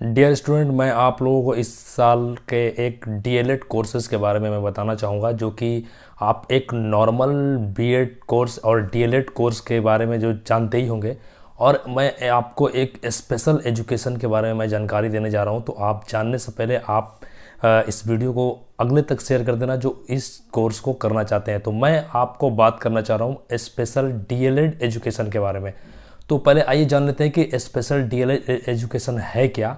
Dear student, मैं आप लोगों को इस साल के एक डीएलएड कोर्सेज के बारे में मैं बताना चाहूँगा, जो कि आप एक नॉर्मल बीएड कोर्स और डीएलएड कोर्स के बारे में जो जानते ही होंगे। और मैं आपको एक स्पेशल एजुकेशन के बारे में मैं जानकारी देने जा रहा हूँ। तो आप जानने से पहले आप इस वीडियो को अगले तक शेयर कर देना जो इस कोर्स को करना चाहते हैं। तो मैं आपको बात करना चाह रहा हूँ स्पेशल डीएलएड एजुकेशन के बारे में। तो पहले आइए जान लेते हैं कि स्पेशल डीएलएड एजुकेशन है क्या।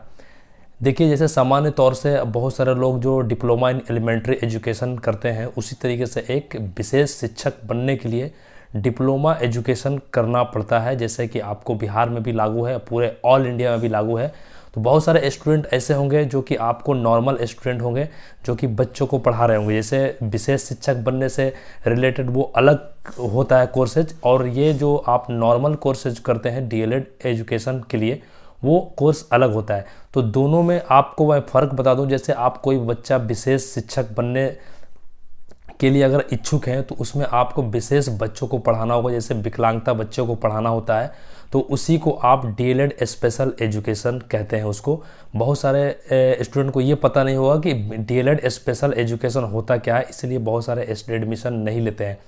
देखिए, जैसे सामान्य तौर से बहुत सारे लोग जो डिप्लोमा इन एलिमेंट्री एजुकेशन करते हैं, उसी तरीके से एक विशेष शिक्षक बनने के लिए डिप्लोमा एजुकेशन करना पड़ता है, जैसे कि आपको बिहार में भी लागू है, पूरे ऑल इंडिया में भी लागू है। तो बहुत सारे स्टूडेंट ऐसे होंगे जो कि आपको नॉर्मल स्टूडेंट होंगे जो कि बच्चों को पढ़ा रहे होंगे। जैसे विशेष शिक्षक बनने से रिलेटेड वो अलग होता है कोर्सेज, और ये जो आप नॉर्मल कोर्सेज करते हैं डीएलएड एजुकेशन के लिए, वो कोर्स अलग होता है। तो दोनों में आपको मैं फ़र्क बता दूं। जैसे आप कोई बच्चा विशेष शिक्षक बनने के लिए अगर इच्छुक हैं, तो उसमें आपको विशेष बच्चों को पढ़ाना होगा, जैसे विकलांगता बच्चों को पढ़ाना होता है। तो उसी को आप डीएलएड स्पेशल एजुकेशन कहते हैं उसको। बहुत सारे स्टूडेंट को ये पता नहीं होगा कि डीएलएड स्पेशल एजुकेशन होता क्या है, इसलिए बहुत सारे एडमिशन नहीं लेते हैं।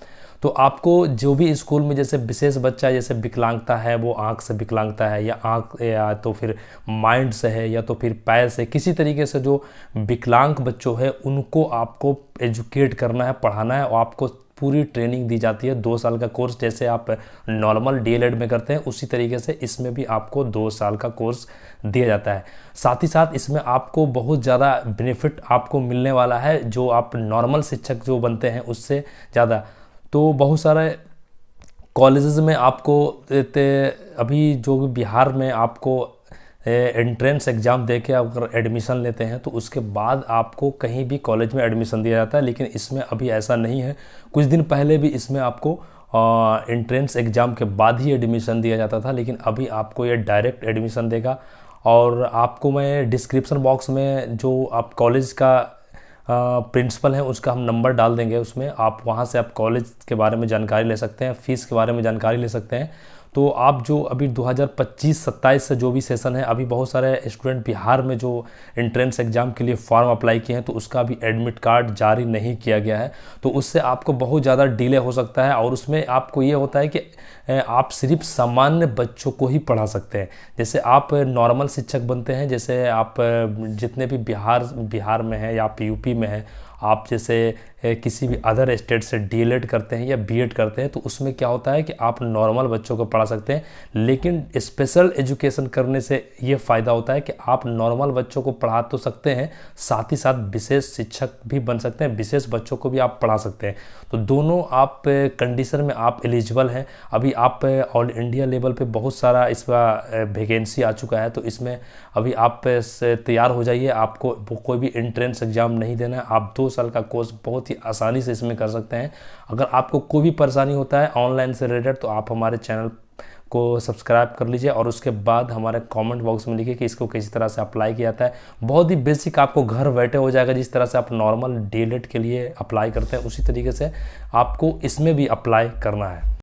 तो आपको जो भी स्कूल में जैसे विशेष बच्चा है, जैसे विकलांगता है, वो आँख से विकलांगता है, या आँख या तो फिर माइंड से है, या तो फिर पैर से, किसी तरीके से जो विकलांग बच्चों है उनको आपको एजुकेट करना है, पढ़ाना है। और आपको पूरी ट्रेनिंग दी जाती है, 2 साल का कोर्स। जैसे आप नॉर्मल डीएलएड में करते हैं, उसी तरीके से इसमें भी आपको 2 साल का कोर्स दिया जाता है। साथ ही साथ इसमें आपको बहुत ज़्यादा बेनिफिट आपको मिलने वाला है, जो आप नॉर्मल शिक्षक जो बनते हैं उससे ज़्यादा। तो बहुत सारे कॉलेजेस में आपको अभी जो बिहार में आपको एंट्रेंस एग्ज़ाम दे के अगर एडमिशन लेते हैं, तो उसके बाद आपको कहीं भी कॉलेज में एडमिशन दिया जाता है। लेकिन इसमें अभी ऐसा नहीं है। कुछ दिन पहले भी इसमें आपको एंट्रेंस एग्ज़ाम के बाद ही एडमिशन दिया जाता था, लेकिन अभी आपको ये डायरेक्ट एडमिशन देगा। और आपको मैं डिस्क्रिप्शन बॉक्स में जो आप कॉलेज का प्रिंसिपल है उसका हम नंबर डाल देंगे, उसमें आप वहाँ से आप कॉलेज के बारे में जानकारी ले सकते हैं, फ़ीस के बारे में जानकारी ले सकते हैं। तो आप जो अभी 2025-27 से जो भी सेशन है, अभी बहुत सारे स्टूडेंट बिहार में जो एंट्रेंस एग्ज़ाम के लिए फॉर्म अप्लाई किए हैं, तो उसका भी एडमिट कार्ड जारी नहीं किया गया है। तो उससे आपको बहुत ज़्यादा डिले हो सकता है। और उसमें आपको ये होता है कि आप सिर्फ सामान्य बच्चों को ही पढ़ा सकते हैं। जैसे आप नॉर्मल शिक्षक बनते हैं, जैसे आप जितने भी बिहार में हैं या आप यूपी में हैं, आप जैसे किसी भी अदर स्टेट से डीएलएड करते हैं या बीएड करते हैं, तो उसमें क्या होता है कि आप नॉर्मल बच्चों को पढ़ा सकते हैं। लेकिन स्पेशल एजुकेशन करने से ये फ़ायदा होता है कि आप नॉर्मल बच्चों को पढ़ा तो सकते हैं, साथ ही साथ विशेष शिक्षक भी बन सकते हैं, विशेष बच्चों को भी आप पढ़ा सकते हैं। तो दोनों आप कंडीशन में आप एलिजिबल हैं। अभी आप ऑल इंडिया लेवल पे बहुत सारा इसका वैकेंसी आ चुका है, तो इसमें अभी आप तैयार हो जाइए। आपको कोई भी एंट्रेंस एग्ज़ाम नहीं देना है। आप 2 साल का कोर्स बहुत आसानी से इसमें कर सकते हैं। अगर आपको कोई भी परेशानी होता है ऑनलाइन से रिलेटेड, तो आप हमारे चैनल को सब्सक्राइब कर लीजिए, और उसके बाद हमारे कमेंट बॉक्स में लिखिए कि इसको किसी तरह से अप्लाई किया जाता है। बहुत ही बेसिक आपको घर बैठे हो जाएगा। जिस तरह से आप नॉर्मल डीएलएड के लिए अप्लाई करते हैं, उसी तरीके से आपको इसमें भी अप्लाई करना है।